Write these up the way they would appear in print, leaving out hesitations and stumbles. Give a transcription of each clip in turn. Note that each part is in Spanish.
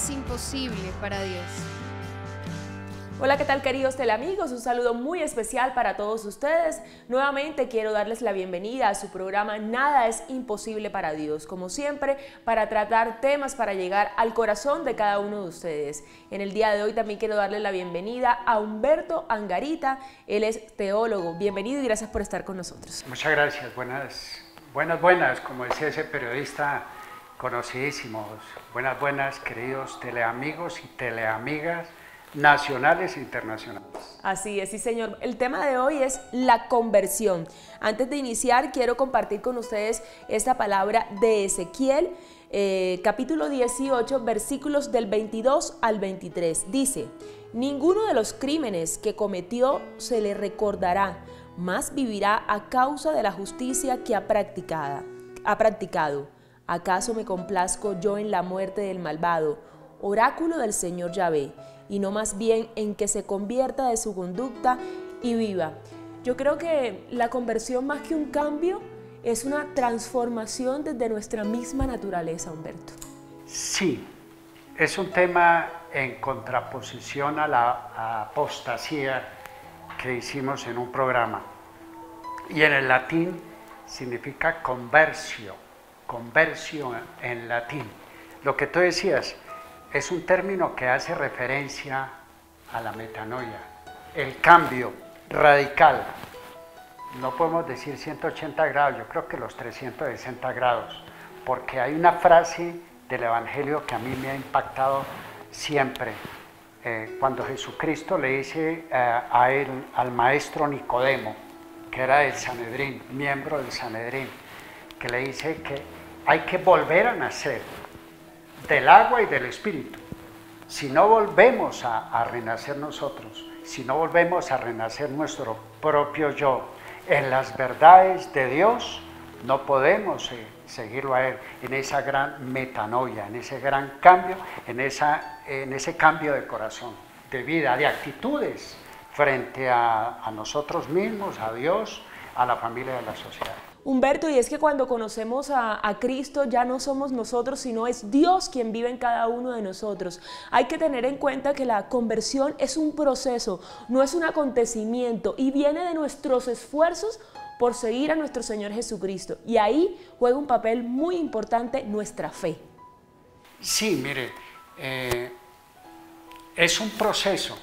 es imposible para Dios. Hola, ¿qué tal, queridos teleamigos? Un saludo muy especial para todos ustedes. Nuevamente quiero darles la bienvenida a su programa Nada es imposible para Dios, como siempre, para tratar temas para llegar al corazón de cada uno de ustedes. En el día de hoy también quiero darle la bienvenida a Humberto Angarita. Él es teólogo. Bienvenido y gracias por estar con nosotros. Muchas gracias. Buenas, como decía ese periodista conocidísimo. Buenas, queridos teleamigos y teleamigas nacionales e internacionales. Así es, sí señor. El tema de hoy es la conversión. Antes de iniciar, quiero compartir con ustedes esta palabra de Ezequiel, capítulo 18, versículos del 22 al 23. Dice: ninguno de los crímenes que cometió se le recordará, mas vivirá a causa de la justicia que ha practicado. ¿Acaso me complazco yo en la muerte del malvado, oráculo del Señor Yahvé, y no más bien en que se convierta de su conducta y viva? Yo creo que la conversión, más que un cambio, es una transformación desde nuestra misma naturaleza, Humberto. Sí, es un tema en contraposición a la apostasía que hicimos en un programa. Y en el latín significa conversio en latín. Lo que tú decías es un término que hace referencia a la metanoia, el cambio radical. No podemos decir 180 grados, yo creo que los 360 grados, porque hay una frase del Evangelio que a mí me ha impactado siempre. Cuando Jesucristo le dice al maestro Nicodemo, que era del Sanedrín, miembro del Sanedrín, que le dice que hay que volver a nacer del agua y del espíritu. Si no volvemos a renacer nosotros, si no volvemos a renacer nuestro propio yo en las verdades de Dios, no podemos seguirlo a Él en esa gran metanoia, en ese gran cambio, en ese cambio de corazón, de vida, de actitudes frente a nosotros mismos, a Dios, a la familia y a la sociedad. Humberto, y es que cuando conocemos a Cristo ya no somos nosotros, sino es Dios quien vive en cada uno de nosotros. Hay que tener en cuenta que la conversión es un proceso, no es un acontecimiento, y viene de nuestros esfuerzos por seguir a nuestro Señor Jesucristo. Y ahí juega un papel muy importante nuestra fe. Sí, mire, es un proceso,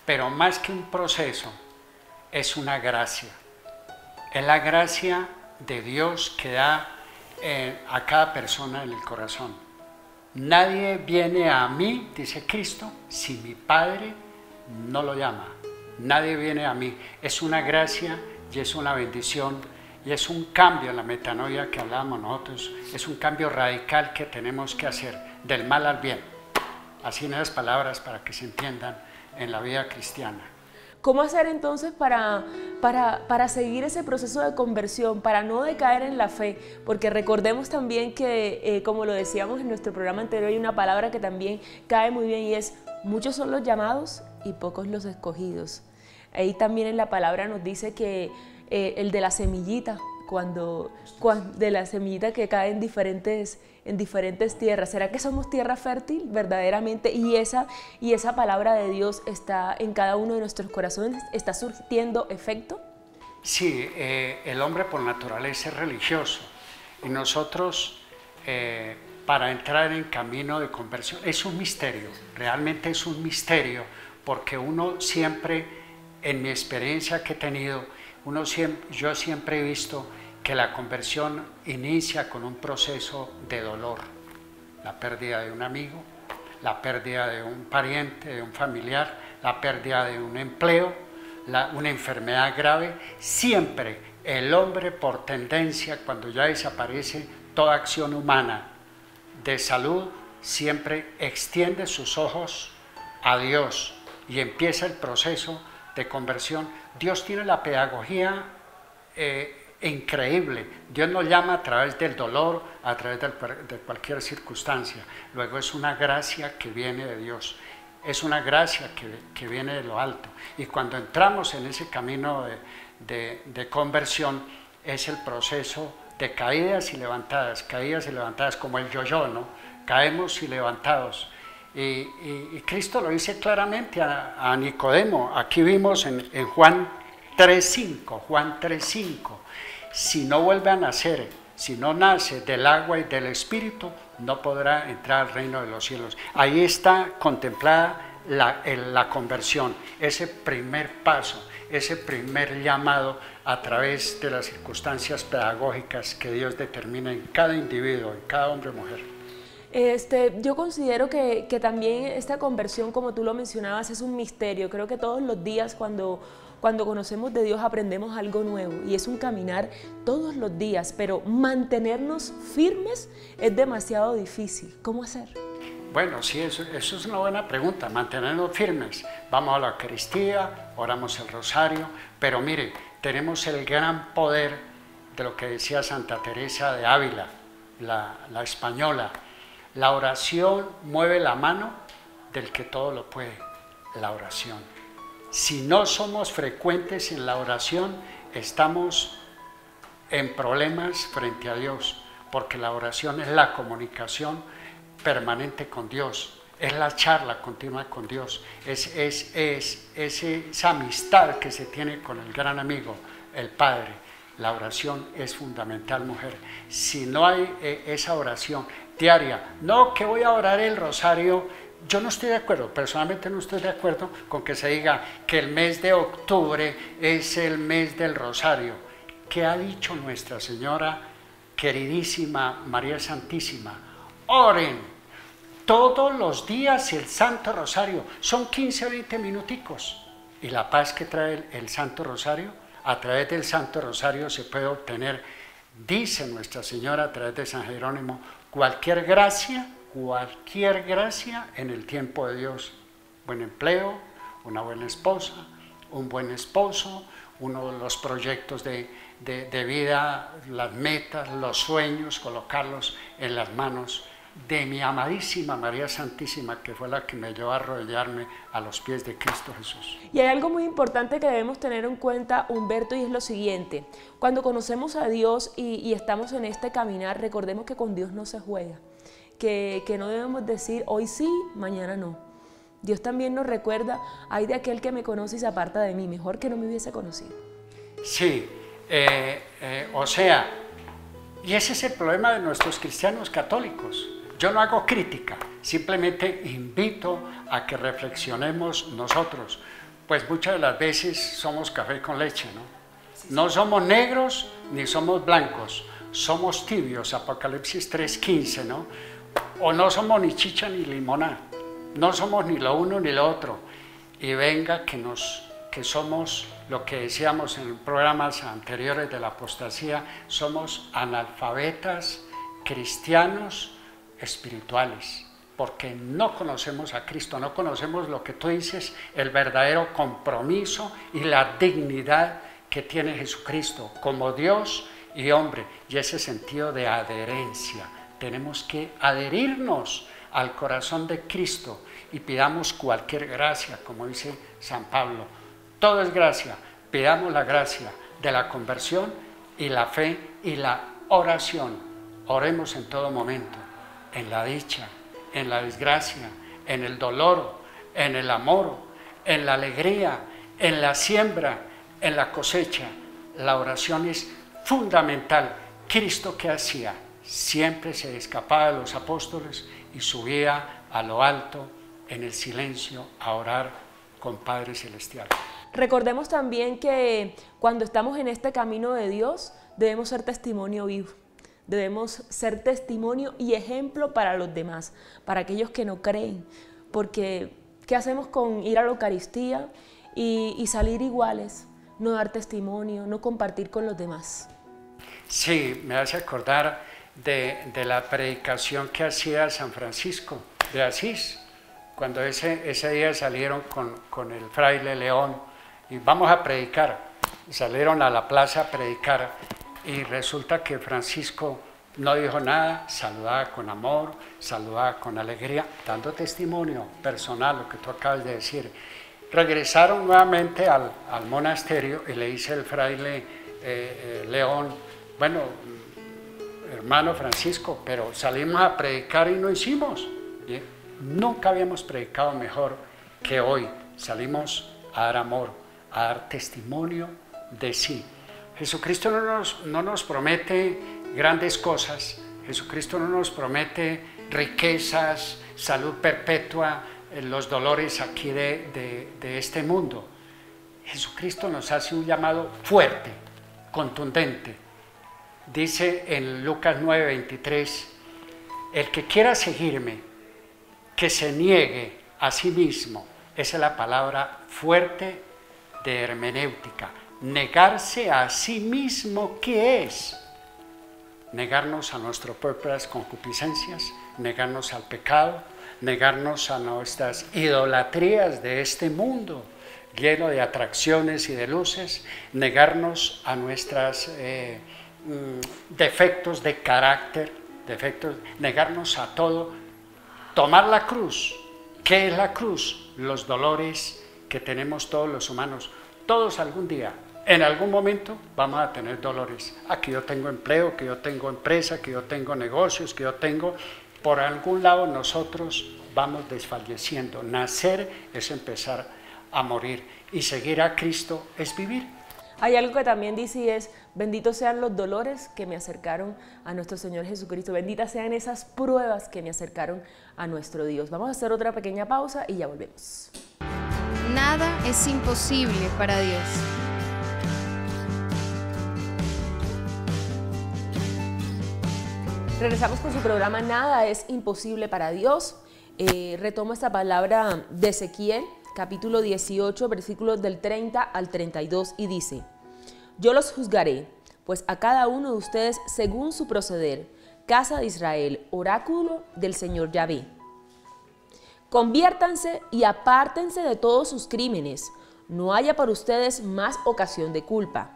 pero más que un proceso, es una gracia. Es la gracia de Dios que da a cada persona en el corazón. Nadie viene a mí, dice Cristo, si mi Padre no lo llama. Nadie viene a mí. Es una gracia y es una bendición y es un cambio en la metanoia que hablábamos nosotros. Es un cambio radical que tenemos que hacer, del mal al bien. Así en esas palabras para que se entiendan en la vida cristiana. ¿Cómo hacer entonces para seguir ese proceso de conversión, para no decaer en la fe? Porque recordemos también que, como lo decíamos en nuestro programa anterior, hay una palabra que también cae muy bien y es: muchos son los llamados y pocos los escogidos. Ahí también en la palabra nos dice que el de la semillita, de la semillita que cae en diferentes tierras. ¿Será que somos tierra fértil verdaderamente? Y esa palabra de Dios está en cada uno de nuestros corazones, ¿está surtiendo efecto? Sí, el hombre por naturaleza es religioso y nosotros para entrar en camino de conversión es un misterio, realmente es un misterio, porque uno siempre, en mi experiencia que he tenido, yo siempre he visto que la conversión inicia con un proceso de dolor, la pérdida de un amigo, la pérdida de un pariente, de un familiar, la pérdida de un empleo, una enfermedad grave. Siempre el hombre, por tendencia, cuando ya desaparece toda acción humana de salud, siempre extiende sus ojos a Dios y empieza el proceso de conversión. Dios tiene la pedagogía increíble. Dios nos llama a través del dolor, a través de cualquier circunstancia. Luego es una gracia que viene de Dios, es una gracia que viene de lo alto. Y cuando entramos en ese camino de conversión, es el proceso de caídas y levantadas como el yo-yo, ¿no? Caemos y levantamos. Y Cristo lo dice claramente a Nicodemo. Aquí vimos en Juan 3:5, si no vuelve a nacer, si no nace del agua y del Espíritu, no podrá entrar al reino de los cielos. Ahí está contemplada la conversión, ese primer paso, ese primer llamado a través de las circunstancias pedagógicas que Dios determina en cada individuo, en cada hombre o mujer. Yo considero que también esta conversión, como tú lo mencionabas, es un misterio. Creo que todos los días cuando conocemos de Dios aprendemos algo nuevo y es un caminar todos los días, pero mantenernos firmes es demasiado difícil. ¿Cómo hacer? Bueno, sí, eso es una buena pregunta, mantenernos firmes. Vamos a la Eucaristía, oramos el rosario, pero mire, tenemos el gran poder de lo que decía Santa Teresa de Ávila, la española. La oración mueve la mano del que todo lo puede, la oración. Si no somos frecuentes en la oración, estamos en problemas frente a Dios, porque la oración es la comunicación permanente con Dios, es la charla continua con Dios, es esa amistad que se tiene con el gran amigo, el Padre. La oración es fundamental, mujer. Si no hay esa oración diaria, no que voy a orar el rosario, yo no estoy de acuerdo, personalmente no estoy de acuerdo con que se diga que el mes de octubre es el mes del rosario. ¿Qué ha dicho Nuestra Señora queridísima María Santísima? Oren todos los días el Santo Rosario, son 15 o 20 minuticos, y la paz que trae el Santo Rosario, a través del Santo Rosario se puede obtener, dice Nuestra Señora a través de San Jerónimo, cualquier gracia en el tiempo de Dios. Buen empleo, una buena esposa, un buen esposo, uno de los proyectos de vida, las metas, los sueños, colocarlos en las manos de mi amadísima María Santísima, que fue la que me llevó a arrodillarme a los pies de Cristo Jesús. Y hay algo muy importante que debemos tener en cuenta, Humberto, y es lo siguiente: cuando conocemos a Dios y estamos en este caminar, recordemos que con Dios no se juega, que no debemos decir hoy sí, mañana no. Dios también nos recuerda, hay de aquel que me conoce y se aparta de mí, mejor que no me hubiese conocido. Sí, o sea, y ese es el problema de nuestros cristianos católicos. Yo no hago crítica, simplemente invito a que reflexionemos nosotros, pues muchas de las veces somos café con leche, ¿no? No somos negros ni somos blancos, somos tibios, Apocalipsis 3:15, ¿no? O no somos ni chicha ni limonada, no somos ni lo uno ni lo otro. Y venga que somos lo que decíamos en programas anteriores de la apostasía, somos analfabetas cristianos espirituales, porque no conocemos a Cristo, no conocemos lo que tú dices, el verdadero compromiso y la dignidad que tiene Jesucristo como Dios y hombre, y ese sentido de adherencia. Tenemos que adherirnos al corazón de Cristo y pidamos cualquier gracia, como dice San Pablo. Todo es gracia, pidamos la gracia de la conversión y la fe y la oración. Oremos en todo momento, en la dicha, en la desgracia, en el dolor, en el amor, en la alegría, en la siembra, en la cosecha. La oración es fundamental. Cristo, ¿qué hacía? Siempre se escapaba de los apóstoles y subía a lo alto en el silencio a orar con Padre Celestial. Recordemos también que cuando estamos en este camino de Dios debemos ser testimonio vivo, debemos ser testimonio y ejemplo para los demás, para aquellos que no creen, porque ¿qué hacemos con ir a la Eucaristía y salir iguales, no dar testimonio, no compartir con los demás? Sí, me hace acordar de la predicación que hacía San Francisco de Asís, cuando ese día salieron con el fraile León y vamos a predicar, salieron a la plaza a predicar y resulta que Francisco no dijo nada, saludaba con amor, saludaba con alegría, dando testimonio personal, lo que tú acabas de decir. Regresaron nuevamente al monasterio y le dice el fraile León, bueno, hermano Francisco, pero salimos a predicar y no hicimos. nunca habíamos predicado mejor que hoy. Salimos a dar amor, a dar testimonio de sí. Jesucristo no nos promete grandes cosas. Jesucristo no nos promete riquezas, salud perpetua, los dolores aquí de este mundo. Jesucristo nos hace un llamado fuerte, contundente. Dice en Lucas 9:23, el que quiera seguirme, que se niegue a sí mismo. Esa es la palabra fuerte de hermenéutica. Negarse a sí mismo, ¿qué es? Negarnos a nuestras propias concupiscencias, negarnos al pecado, negarnos a nuestras idolatrías de este mundo lleno de atracciones y de luces, negarnos a nuestros defectos de carácter, negarnos a todo, tomar la cruz. ¿Qué es la cruz? Los dolores que tenemos todos los humanos, todos algún día. En algún momento vamos a tener dolores. Aquí yo tengo empleo, que yo tengo empresa, que yo tengo negocios, que yo tengo... Por algún lado nosotros vamos desfalleciendo. Nacer es empezar a morir y seguir a Cristo es vivir. Hay algo que también dice y es, benditos sean los dolores que me acercaron a nuestro Señor Jesucristo. Benditas sean esas pruebas que me acercaron a nuestro Dios. Vamos a hacer otra pequeña pausa y ya volvemos. Nada es imposible para Dios. Regresamos con su programa Nada es imposible para Dios. Retomo esta palabra de Ezequiel, capítulo 18, versículos del 30 al 32 y dice: yo los juzgaré, pues a cada uno de ustedes según su proceder, casa de Israel, oráculo del Señor Yahvé. Conviértanse y apártense de todos sus crímenes, no haya para ustedes más ocasión de culpa.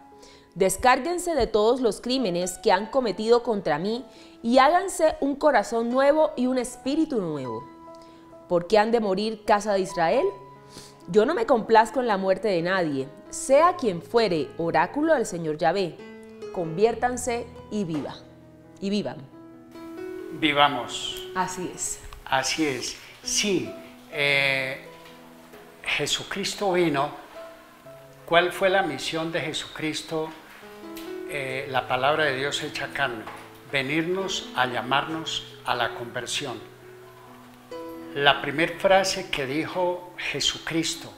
Descárguense de todos los crímenes que han cometido contra mí y háganse un corazón nuevo y un espíritu nuevo. ¿Por qué han de morir, casa de Israel? Yo no me complazco en la muerte de nadie, sea quien fuere, oráculo del Señor Yahvé. Conviértanse y vivan. Vivamos. Así es. Así es. Sí, Jesucristo vino. ¿Cuál fue la misión de Jesucristo? La palabra de Dios hecha carne, venirnos a llamarnos a la conversión. La primera frase que dijo Jesucristo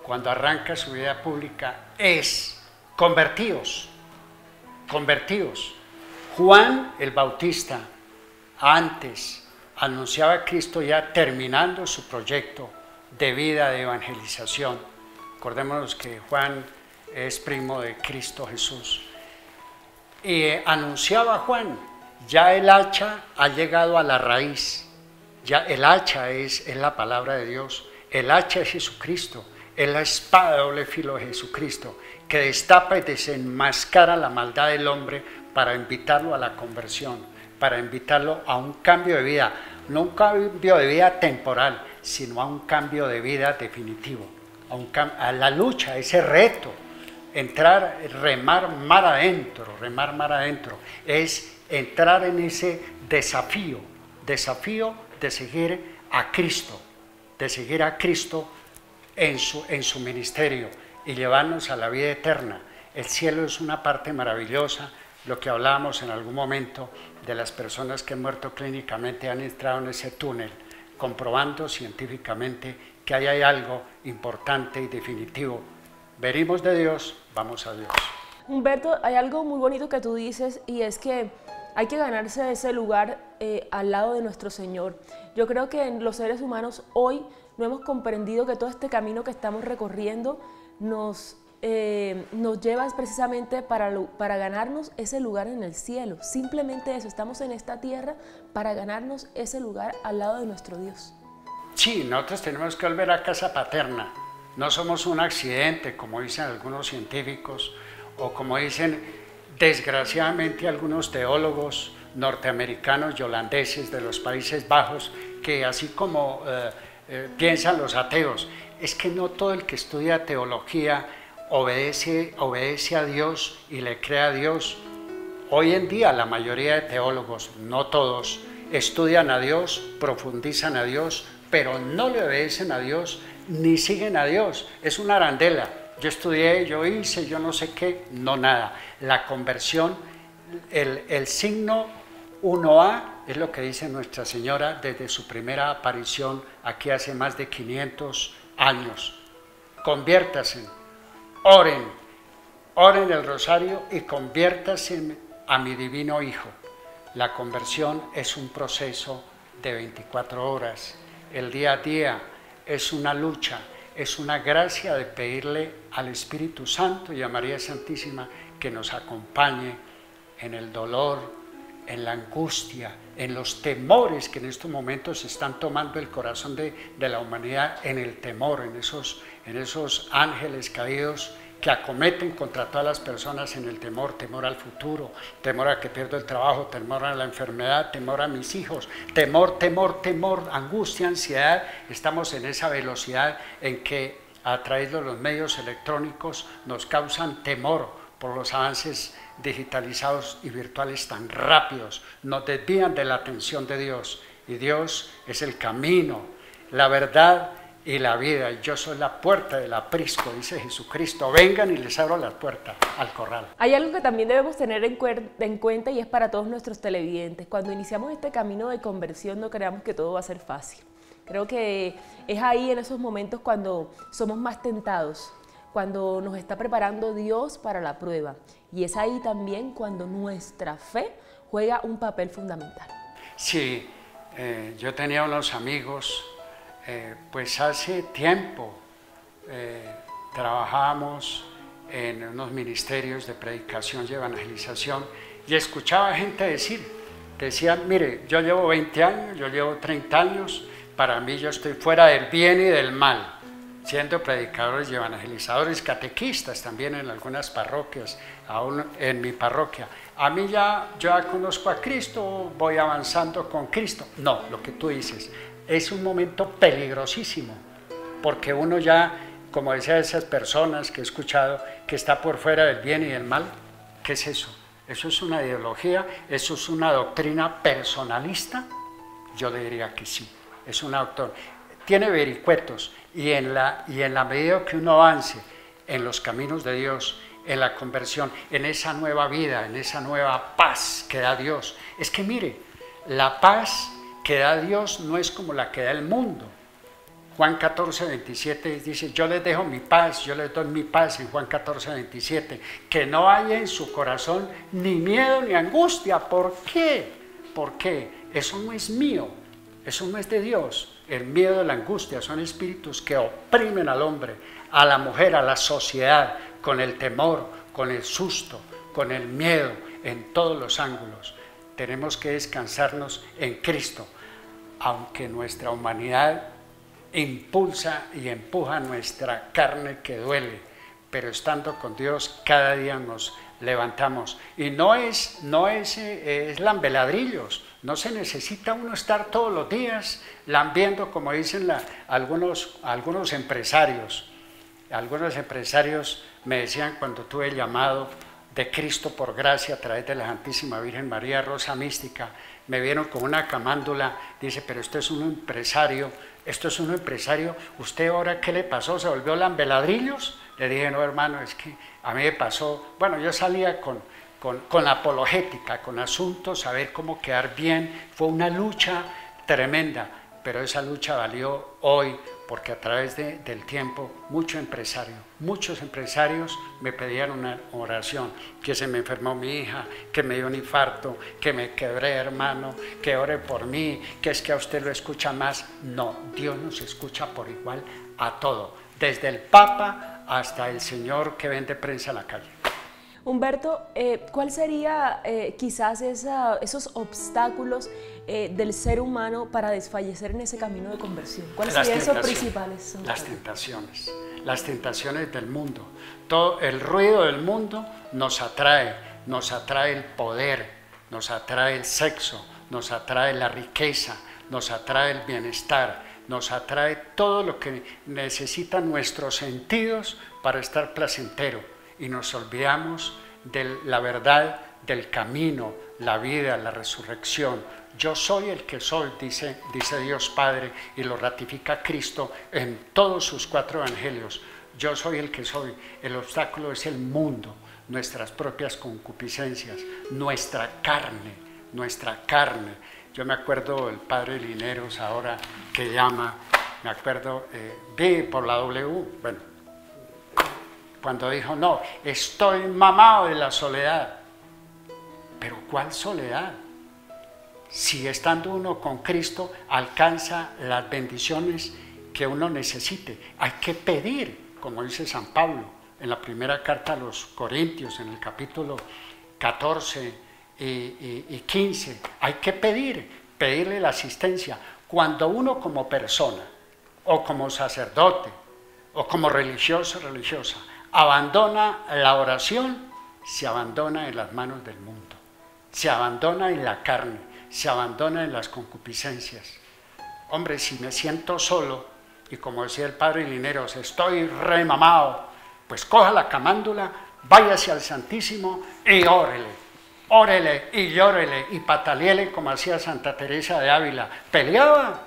cuando arranca su vida pública es: convertíos, convertíos. Juan el Bautista antes anunciaba a Cristo ya terminando su proyecto de vida de evangelización. Acordémonos que Juan es primo de Cristo Jesús. Y anunciaba Juan, ya el hacha ha llegado a la raíz. Ya el hacha es la palabra de Dios. El hacha es Jesucristo. Es la espada de doble filo de Jesucristo, que destapa y desenmascara la maldad del hombre para invitarlo a la conversión, para invitarlo a un cambio de vida. No un cambio de vida temporal, sino a un cambio de vida definitivo. A la lucha, ese reto, entrar, remar mar adentro, es entrar en ese desafío de seguir a Cristo, en su ministerio y llevarnos a la vida eterna. El cielo es una parte maravillosa, lo que hablábamos en algún momento de las personas que han muerto clínicamente, han entrado en ese túnel, comprobando científicamente que ahí hay algo importante y definitivo. Venimos de Dios, vamos a Dios. Humberto, hay algo muy bonito que tú dices y es que hay que ganarse ese lugar al lado de nuestro Señor. Yo creo que los seres humanos hoy no hemos comprendido que todo este camino que estamos recorriendo nos lleva precisamente para ganarnos ese lugar en el cielo. Simplemente eso, estamos en esta tierra para ganarnos ese lugar al lado de nuestro Dios. Sí, nosotros tenemos que volver a casa paterna. No somos un accidente, como dicen algunos científicos, o como dicen desgraciadamente algunos teólogos norteamericanos y holandeses de los Países Bajos, que así como piensan los ateos, es que no todo el que estudia teología obedece a Dios y le cree a Dios. Hoy en día la mayoría de teólogos, no todos, estudian a Dios, profundizan a Dios, pero no le obedecen a Dios ni siguen a Dios. Es una arandela. Yo estudié, yo hice, yo no sé qué, no nada. La conversión, el signo 1A es lo que dice Nuestra Señora desde su primera aparición aquí hace más de 500 años. Conviértase, oren el rosario y conviértase a mi divino Hijo. La conversión es un proceso de 24 horas. El día a día es una lucha, es una gracia de pedirle al Espíritu Santo y a María Santísima que nos acompañe en el dolor, en la angustia, en los temores que en estos momentos están tomando el corazón de la humanidad, en el temor, en esos ángeles caídos que acometen contra todas las personas en el temor, temor al futuro, temor a que pierdo el trabajo, temor a la enfermedad, temor a mis hijos, temor, angustia, ansiedad. Estamos en esa velocidad en que a través de los medios electrónicos nos causan temor por los avances digitalizados y virtuales tan rápidos, nos desvían de la atención de Dios. Y Dios es el camino, la verdad y la vida. Yo soy la puerta del aprisco, dice Jesucristo. Vengan y les abro la puerta al corral. Hay algo que también debemos tener en cuenta y es para todos nuestros televidentes. Cuando iniciamos este camino de conversión no creamos que todo va a ser fácil. Creo que es ahí en esos momentos cuando somos más tentados, cuando nos está preparando Dios para la prueba. Y es ahí también cuando nuestra fe juega un papel fundamental. Sí, yo tenía unos amigos, pues hace tiempo trabajábamos en unos ministerios de predicación y evangelización y escuchaba gente decían, mire, yo llevo 20 años, yo llevo 30 años, para mí yo estoy fuera del bien y del mal, siendo predicadores y evangelizadores, catequistas también en algunas parroquias, aún en mi parroquia. A mí yo ya conozco a Cristo, voy avanzando con Cristo. No, lo que tú dices, es un momento peligrosísimo, porque uno ya, como decía esas personas que he escuchado, que está por fuera del bien y del mal, ¿qué es eso? ¿Eso es una ideología? ¿Eso es una doctrina personalista? Yo diría que sí, es una doctrina. Tiene vericuetos, y en la medida que uno avance en los caminos de Dios, en la conversión, en esa nueva vida, en esa nueva paz que da Dios. Es que mire, la paz que da Dios no es como la que da el mundo. Juan 14, 27 dice, yo les dejo mi paz, yo les doy mi paz en Juan 14, 27. Que no haya en su corazón ni miedo ni angustia. ¿Por qué? ¿Por qué? Eso no es mío, eso no es de Dios. El miedo y la angustia son espíritus que oprimen al hombre, a la mujer, a la sociedad, con el temor, con el susto, con el miedo, en todos los ángulos. Tenemos que descansarnos en Cristo, aunque nuestra humanidad impulsa y empuja nuestra carne que duele, pero estando con Dios cada día nos levantamos. Y no es lambeladrillos, no se necesita uno estar todos los días lambiendo, como dicen algunos empresarios. Algunos empresarios me decían cuando tuve el llamado de Cristo por gracia a través de la Santísima Virgen María Rosa Mística, me vieron con una camándula, dice, pero esto es un empresario, ¿usted ahora qué le pasó? ¿Se volvió lambeladrillos? Le dije, no hermano, es que a mí me pasó, bueno, yo salía con apologética, con asuntos, a ver cómo quedar bien, fue una lucha tremenda, pero esa lucha valió hoy, porque a través del tiempo muchos empresarios me pedían una oración, que se me enfermó mi hija, que me dio un infarto, que me quebré hermano, que ore por mí, que es que a usted lo escucha más. No, Dios nos escucha por igual a todo, desde el Papa hasta el señor que vende prensa en la calle. Humberto, ¿cuál sería quizás esos obstáculos del ser humano para desfallecer en ese camino de conversión? ¿Cuáles serían esos principales? Las tentaciones del mundo. Todo el ruido del mundo nos atrae el poder, nos atrae el sexo, nos atrae la riqueza, nos atrae el bienestar, nos atrae todo lo que necesitan nuestros sentidos para estar placentero. Y nos olvidamos de la verdad del camino, la vida, la resurrección. Yo soy el que soy, dice Dios Padre, y lo ratifica Cristo en todos sus 4 evangelios. Yo soy el que soy. El obstáculo es el mundo, nuestras propias concupiscencias, nuestra carne, nuestra carne. Yo me acuerdo el padre Lineros ahora que llama, me acuerdo, vi por la W, bueno, cuando dijo, no, estoy mamado de la soledad. Pero ¿cuál soledad? Si estando uno con Cristo alcanza las bendiciones que uno necesite. Hay que pedir, como dice San Pablo en la primera carta a los Corintios, en el capítulo 14 y 15. Hay que pedirle la asistencia. Cuando uno como persona, o como sacerdote, o como religioso, religiosa, abandona la oración, se abandona en las manos del mundo, se abandona en la carne, se abandona en las concupiscencias. Hombre, si me siento solo, y como decía el padre Lineros, estoy remamado, pues coja la camándula, váyase al Santísimo y órele y llórele y pataleele como hacía Santa Teresa de Ávila. Peleaba,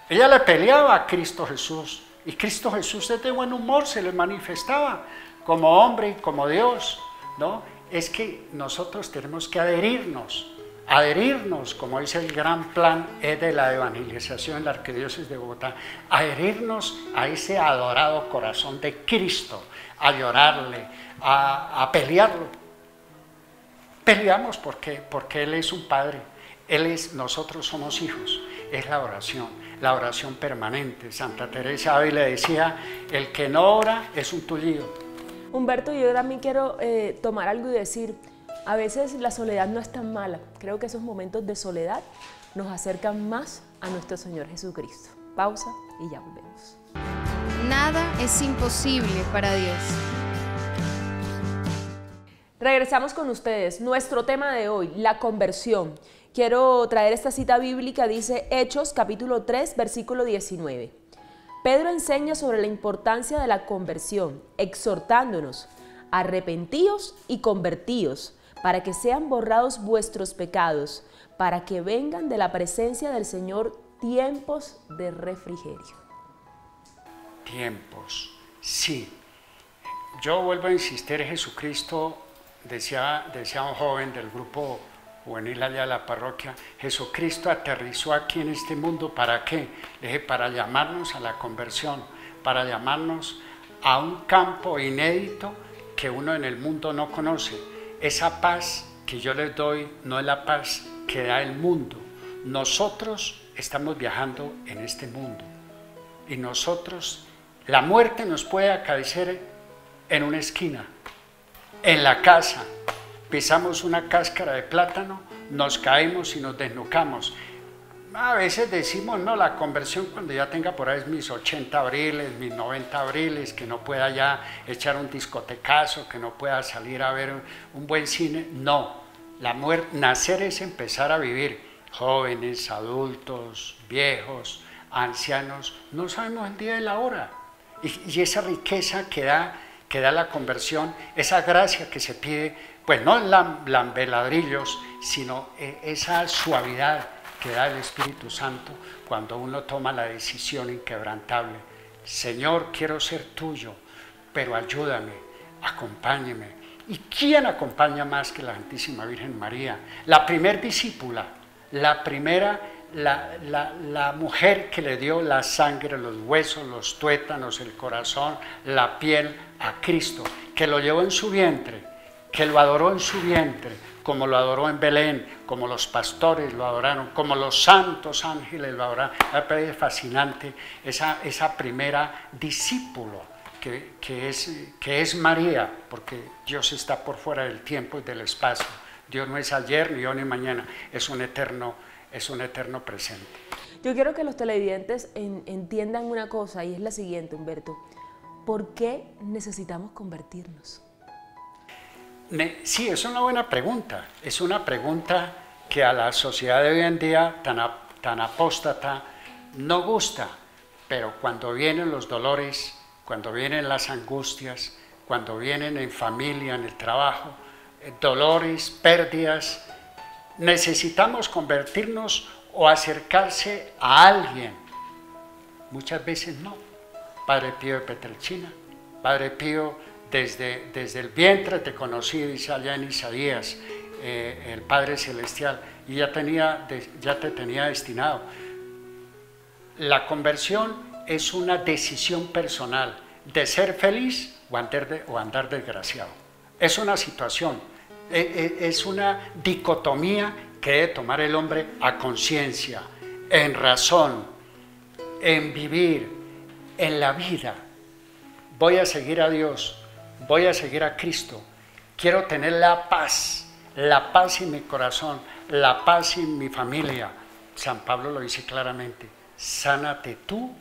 ella le peleaba a Cristo Jesús, y Cristo Jesús es de buen humor, se le manifestaba como hombre y como Dios, ¿no? Es que nosotros tenemos que adherirnos, como dice el gran plan de la evangelización en la Arquidiócesis de Bogotá, adherirnos a ese adorado corazón de Cristo, a llorarle, a pelearlo. Peleamos porque Él es un Padre, nosotros somos hijos, es la oración permanente. Santa Teresa de Ávila decía, el que no ora es un tullido. Humberto, yo también quiero tomar algo y decir, a veces la soledad no es tan mala. Creo que esos momentos de soledad nos acercan más a nuestro Señor Jesucristo. Pausa y ya volvemos. Nada es imposible para Dios. Regresamos con ustedes. Nuestro tema de hoy, la conversión. Quiero traer esta cita bíblica, dice Hechos capítulo 3, versículo 19. Pedro enseña sobre la importancia de la conversión, exhortándonos, arrepentíos y convertíos, para que sean borrados vuestros pecados, para que vengan de la presencia del Señor tiempos de refrigerio. Tiempos, sí. Yo vuelvo a insistir, Jesucristo, decía un joven del grupo juvenil allá de la parroquia, Jesucristo aterrizó aquí en este mundo, ¿para qué? Le dije, para llamarnos a la conversión, para llamarnos a un campo inédito que uno en el mundo no conoce. Esa paz que yo les doy no es la paz que da el mundo. Nosotros estamos viajando en este mundo y nosotros, la muerte nos puede acaecer en una esquina, en la casa. Pisamos una cáscara de plátano, nos caemos y nos desnucamos. A veces decimos, no, la conversión cuando ya tenga por ahí mis 80 abriles, mis 90 abriles, que no pueda ya echar un discotecazo, que no pueda salir a ver un buen cine. No, nacer es empezar a vivir. Jóvenes, adultos, viejos, ancianos, no sabemos el día y la hora. Y esa riqueza que da la conversión, esa gracia que se pide, pues no lambeladrillos, sino esa suavidad que da el Espíritu Santo cuando uno toma la decisión inquebrantable. Señor, quiero ser tuyo, pero ayúdame, acompáñeme. ¿Y quién acompaña más que la Santísima Virgen María? La primer discípula, la mujer que le dio la sangre, los huesos, los tuétanos, el corazón, la piel a Cristo, que lo llevó en su vientre, que lo adoró en su vientre, como lo adoró en Belén, como los pastores lo adoraron, como los santos ángeles lo adoraron. Me parece fascinante esa primera discípulo que es María, porque Dios está por fuera del tiempo y del espacio. Dios no es ayer, ni hoy, ni mañana, es un eterno presente. Yo quiero que los televidentes entiendan una cosa, y es la siguiente, Humberto. ¿Por qué necesitamos convertirnos? Sí, es una buena pregunta. Es una pregunta que a la sociedad de hoy en día tan apóstata no gusta, pero cuando vienen los dolores, cuando vienen las angustias, cuando vienen en familia, en el trabajo, dolores, pérdidas. Necesitamos convertirnos o acercarse a alguien. Muchas veces no. Padre Pío de Petrelcina, Padre Pío, desde el vientre te conocí, dice allá en Isaías, el Padre Celestial, y ya te tenía destinado. La conversión es una decisión personal de ser feliz o andar desgraciado. Es una situación, es una dicotomía que debe tomar el hombre a conciencia, en razón, en vivir, en la vida. Voy a seguir a Dios, voy a seguir a Cristo, quiero tener la paz en mi corazón, la paz en mi familia. San Pablo lo dice claramente, sánate tú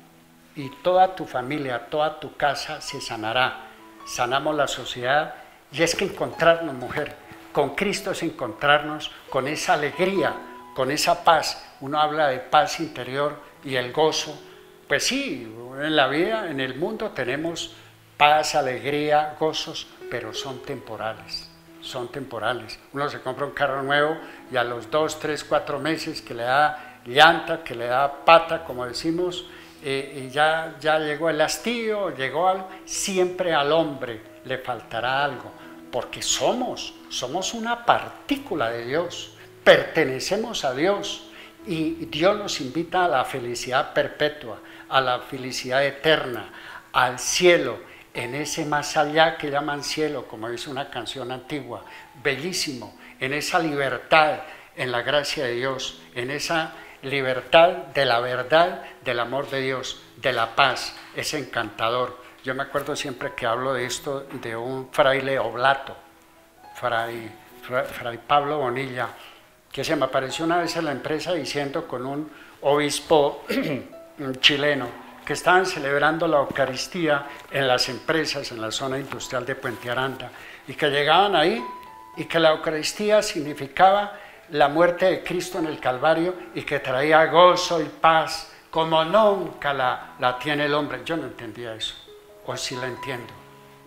y toda tu familia, toda tu casa se sanará. Sanamos la sociedad, y es que encontrarnos, mujer, con Cristo es encontrarnos con esa alegría, con esa paz. Uno habla de paz interior y el gozo. Pues sí, en la vida, en el mundo tenemos paz, alegría, gozos, pero son temporales. Son temporales. Uno se compra un carro nuevo y a los 2, 3, 4 meses que le da llanta, que le da pata, como decimos, y ya llegó el hastío, llegó algo. Siempre al hombre le faltará algo, porque somos una partícula de Dios, pertenecemos a Dios, y Dios nos invita a la felicidad perpetua, a la felicidad eterna, al cielo, en ese más allá que llaman cielo, como dice una canción antigua, bellísimo, en esa libertad, en la gracia de Dios, en esa libertad de la verdad, del amor de Dios, de la paz. Es encantador. Yo me acuerdo siempre que hablo de esto de un fraile oblato, fray Pablo Bonilla, que se me apareció una vez en la empresa diciendo con un obispo chileno que estaban celebrando la Eucaristía en las empresas, en la zona industrial de Puente Aranda, y que llegaban ahí y que la Eucaristía significaba la muerte de Cristo en el Calvario y que traía gozo y paz como nunca la tiene el hombre. Yo no entendía eso, hoy sí la entiendo.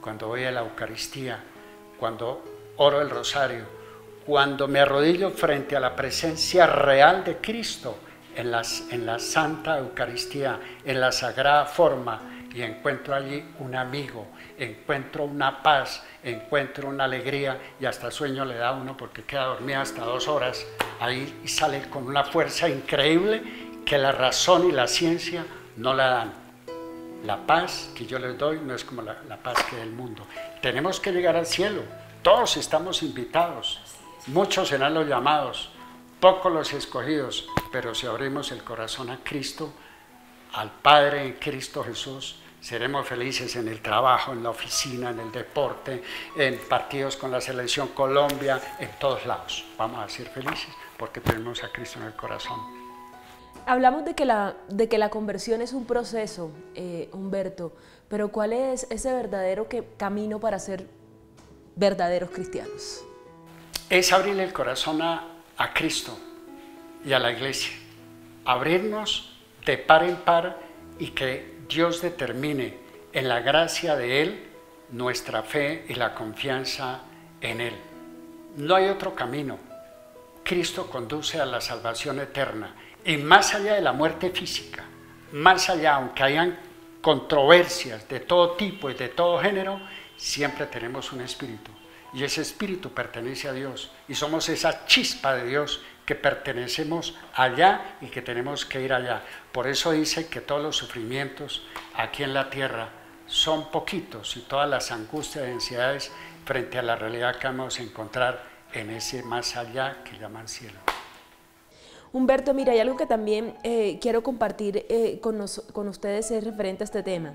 Cuando voy a la Eucaristía, cuando oro el rosario, cuando me arrodillo frente a la presencia real de Cristo en la Santa Eucaristía, en la Sagrada Forma, y encuentro allí un amigo, encuentro una paz, encuentro una alegría, y hasta sueño le da a uno porque queda dormida hasta 2 horas ahí y sale con una fuerza increíble que la razón y la ciencia no la dan. La paz que yo les doy no es como la paz que da el mundo. Tenemos que llegar al cielo, todos estamos invitados, muchos serán los llamados, pocos los escogidos, pero si abrimos el corazón a Cristo, al Padre en Cristo Jesús, seremos felices en el trabajo, en la oficina, en el deporte, en partidos con la Selección Colombia, en todos lados. Vamos a ser felices porque tenemos a Cristo en el corazón. Hablamos de que la conversión es un proceso, Humberto, pero ¿cuál es ese verdadero camino para ser verdaderos cristianos? Es abrirle el corazón a Cristo y a la iglesia, abrirnos de par en par y que Dios determine en la gracia de Él nuestra fe y la confianza en Él. No hay otro camino. Cristo conduce a la salvación eterna y más allá de la muerte física, más allá, aunque hayan controversias de todo tipo y de todo género, siempre tenemos un espíritu. Y ese espíritu pertenece a Dios y somos esa chispa de Dios que pertenecemos allá y que tenemos que ir allá. Por eso dice que todos los sufrimientos aquí en la tierra son poquitos y todas las angustias y ansiedades frente a la realidad que vamos a encontrar en ese más allá que llaman cielo. Humberto, mira, hay algo que también quiero compartir con ustedes es referente a este tema.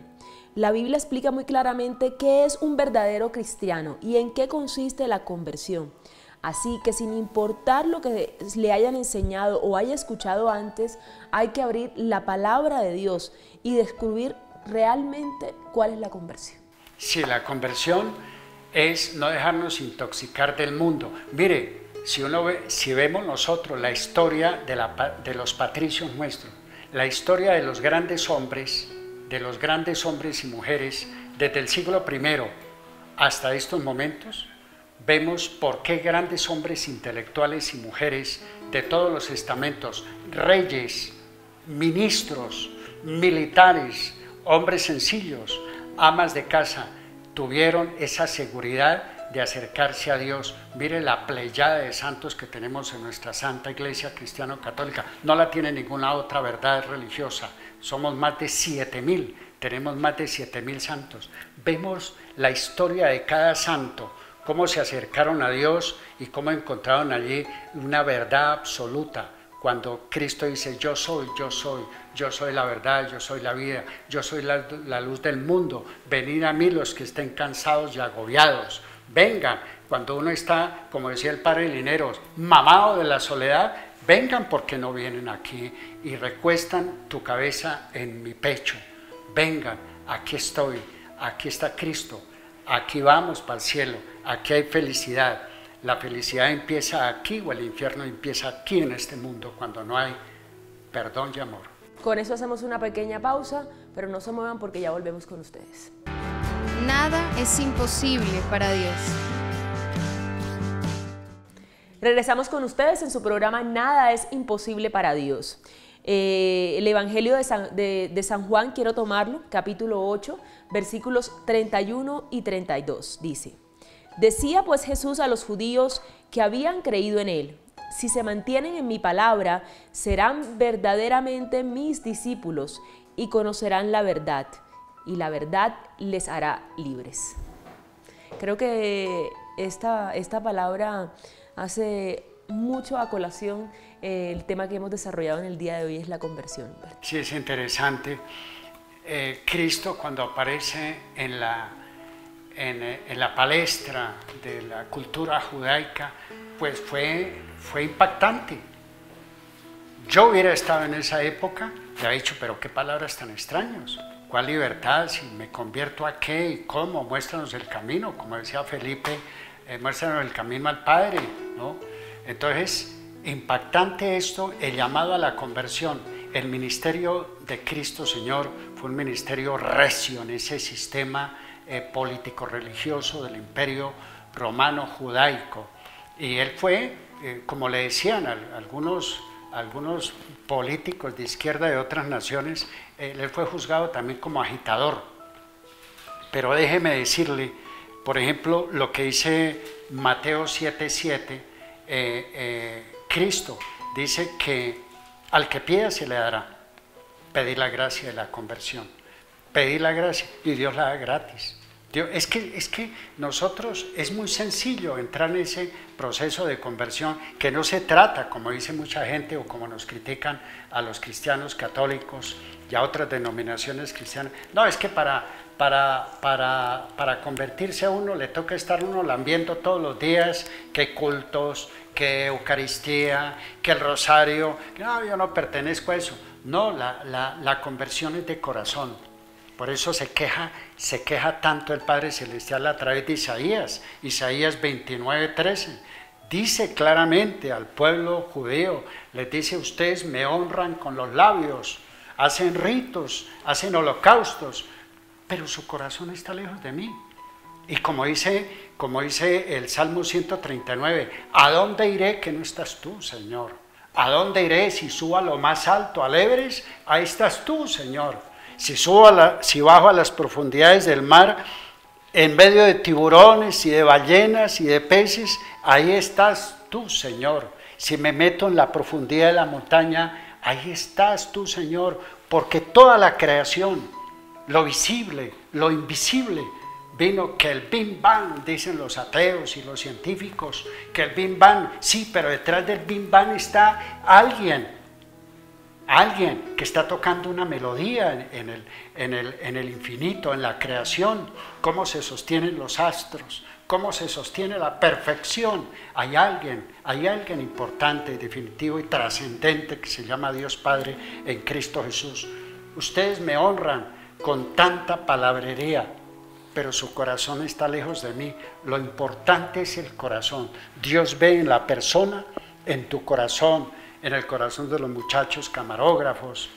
La Biblia explica muy claramente qué es un verdadero cristiano y en qué consiste la conversión. Así que sin importar lo que le hayan enseñado o haya escuchado antes, hay que abrir la palabra de Dios y descubrir realmente cuál es la conversión. Sí, la conversión es no dejarnos intoxicar del mundo. Mire, si vemos nosotros la historia de los patricios nuestros, la historia de los grandes hombres y mujeres desde el siglo I hasta estos momentos, vemos por qué grandes hombres intelectuales y mujeres de todos los estamentos, reyes, ministros, militares, hombres sencillos, amas de casa, tuvieron esa seguridad de acercarse a Dios. Mire la pleyada de santos que tenemos en nuestra Santa Iglesia Cristiano-Católica, no la tiene ninguna otra verdad religiosa. Somos más de 7.000, tenemos más de 7.000 santos. Vemos la historia de cada santo, cómo se acercaron a Dios y cómo encontraron allí una verdad absoluta. Cuando Cristo dice, yo soy la verdad, yo soy la vida, yo soy la luz del mundo, venid a mí los que estén cansados y agobiados, vengan. Cuando uno está, como decía el padre Lineros, mamado de la soledad, vengan porque no vienen aquí y recuestan tu cabeza en mi pecho. Vengan, aquí estoy, aquí está Cristo, aquí vamos para el cielo, aquí hay felicidad. La felicidad empieza aquí o el infierno empieza aquí en este mundo cuando no hay perdón y amor. Con eso hacemos una pequeña pausa, pero no se muevan porque ya volvemos con ustedes. Nada es imposible para Dios. Regresamos con ustedes en su programa Nada es imposible para Dios. El Evangelio de San Juan, quiero tomarlo, capítulo 8, versículos 31 y 32, dice: Decía pues Jesús a los judíos que habían creído en él: si se mantienen en mi palabra, serán verdaderamente mis discípulos y conocerán la verdad, y la verdad les hará libres. Creo que esta palabra hace mucho a colación el tema que hemos desarrollado en el día de hoy, es la conversión. Sí, es interesante. Cristo, cuando aparece en la palestra de la cultura judaica, pues fue impactante. Yo hubiera estado en esa época y había dicho, pero qué palabras tan extrañas, cuál libertad, si me convierto a qué y cómo, muéstranos el camino, como decía Felipe, muéstranos el camino al Padre, ¿no? Entonces, impactante esto, el llamado a la conversión. El ministerio de Cristo Señor fue un ministerio recio en ese sistema político-religioso del imperio romano judaico, y él fue, como le decían algunos políticos de izquierda de otras naciones, él fue juzgado también como agitador. Pero déjeme decirle, por ejemplo, lo que dice Mateo 7:7, Cristo dice que al que pida se le dará. Pedir la gracia de la conversión, pedir la gracia y Dios la da gratis. Es que nosotros, es muy sencillo entrar en ese proceso de conversión, que no se trata, como dice mucha gente o como nos critican a los cristianos católicos y a otras denominaciones cristianas. No, es que para convertirse a uno le toca estar uno lambiendo todos los días, que cultos, que Eucaristía, que el rosario. No, yo no pertenezco a eso. No, la conversión es de corazón. Por eso se queja tanto el Padre Celestial a través de Isaías 29:13. Dice claramente al pueblo judío, les dice: ustedes me honran con los labios, hacen ritos, hacen holocaustos, pero su corazón está lejos de mí. Y como dice el Salmo 139, ¿a dónde iré que no estás tú, Señor? ¿A dónde iré? Si subo a lo más alto, al Everest, ahí estás tú, Señor. Si bajo a las profundidades del mar, en medio de tiburones y de ballenas y de peces, ahí estás tú, Señor. Si me meto en la profundidad de la montaña, ahí estás tú, Señor. Porque toda la creación, lo visible, lo invisible, vino que el Big Bang, dicen los ateos y los científicos, que el Big Bang, sí, pero detrás del Big Bang está alguien que está tocando una melodía en el infinito, en la creación, cómo se sostienen los astros, cómo se sostiene la perfección. Hay alguien importante, definitivo y trascendente que se llama Dios Padre en Cristo Jesús. Ustedes me honran con tanta palabrería, pero su corazón está lejos de mí. Lo importante es el corazón. Dios ve en la persona, en tu corazón, en el corazón de los muchachos camarógrafos,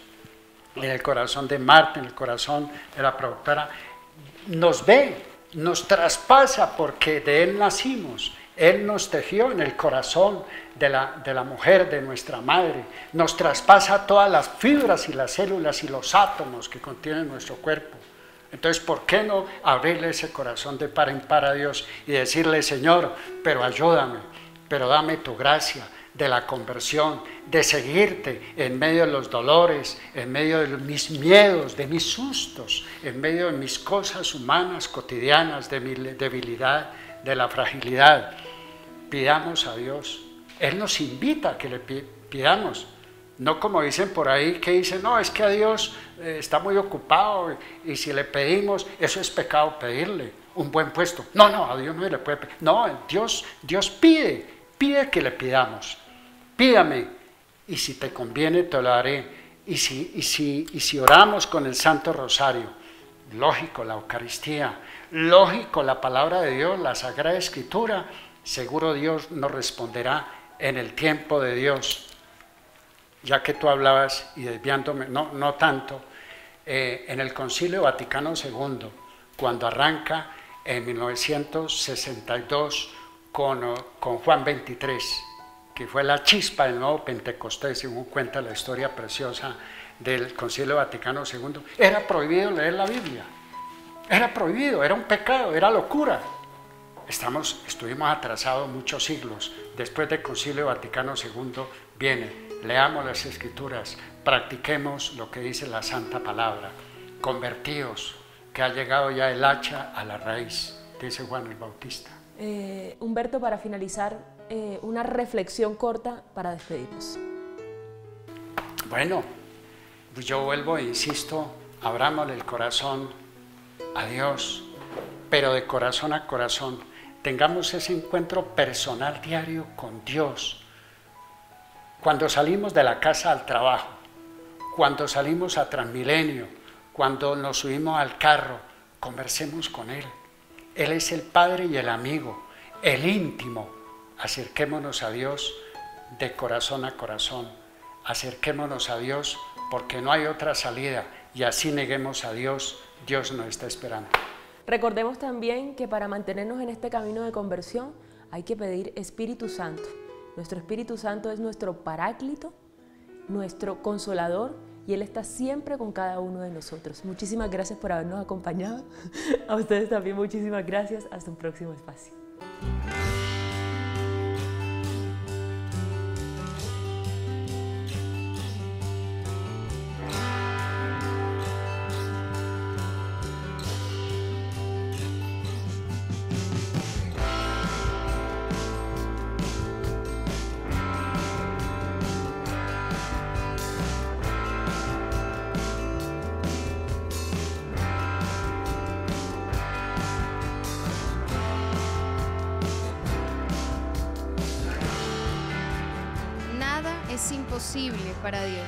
en el corazón de Marta, en el corazón de la productora. Nos ve nos traspasa porque de Él nacimos. Él nos tejió en el corazón de la mujer, de nuestra madre. Nos traspasa todas las fibras y las células y los átomos que contiene nuestro cuerpo. Entonces, ¿por qué no abrirle ese corazón de par en par a Dios y decirle, Señor, pero ayúdame, pero dame tu gracia de la conversión, de seguirte en medio de los dolores, en medio de mis miedos, de mis sustos, en medio de mis cosas humanas, cotidianas, de mi debilidad, de la fragilidad? Pidamos a Dios. Él nos invita a que le pidamos. No como dicen por ahí, que dicen, no, es que a Dios está muy ocupado y si le pedimos, eso es pecado pedirle un buen puesto. No, a Dios no le puede pedir. No, Dios pide que le pidamos. Pídame y si te conviene te lo daré. Y si oramos con el Santo Rosario, lógico la Eucaristía, lógico la palabra de Dios, la Sagrada Escritura, seguro Dios nos responderá en el tiempo de Dios. Ya que tú hablabas y desviándome, no tanto, en el Concilio Vaticano II, cuando arranca en 1962 con Juan XXIII, que fue la chispa del nuevo Pentecostés, según cuenta la historia preciosa del Concilio Vaticano II, era prohibido leer la Biblia, era prohibido, era un pecado, era locura. Estuvimos atrasados muchos siglos. Después del Concilio Vaticano II viene, leamos las Escrituras, practiquemos lo que dice la Santa Palabra, convertíos, que ha llegado ya el hacha a la raíz, dice Juan el Bautista. Humberto, para finalizar, una reflexión corta para despedirnos. Bueno, yo vuelvo e insisto, abrámosle el corazón a Dios, pero de corazón a corazón, tengamos ese encuentro personal diario con Dios. Cuando salimos de la casa al trabajo, cuando salimos a Transmilenio, cuando nos subimos al carro, conversemos con Él. Él es el Padre y el amigo, el íntimo. Acerquémonos a Dios de corazón a corazón. Acerquémonos a Dios porque no hay otra salida y así neguemos a Dios, Dios nos está esperando. Recordemos también que para mantenernos en este camino de conversión hay que pedir Espíritu Santo. Nuestro Espíritu Santo es nuestro paráclito, nuestro consolador, y Él está siempre con cada uno de nosotros. Muchísimas gracias por habernos acompañado. A ustedes también muchísimas gracias. Hasta un próximo espacio. Nada es imposible para Dios.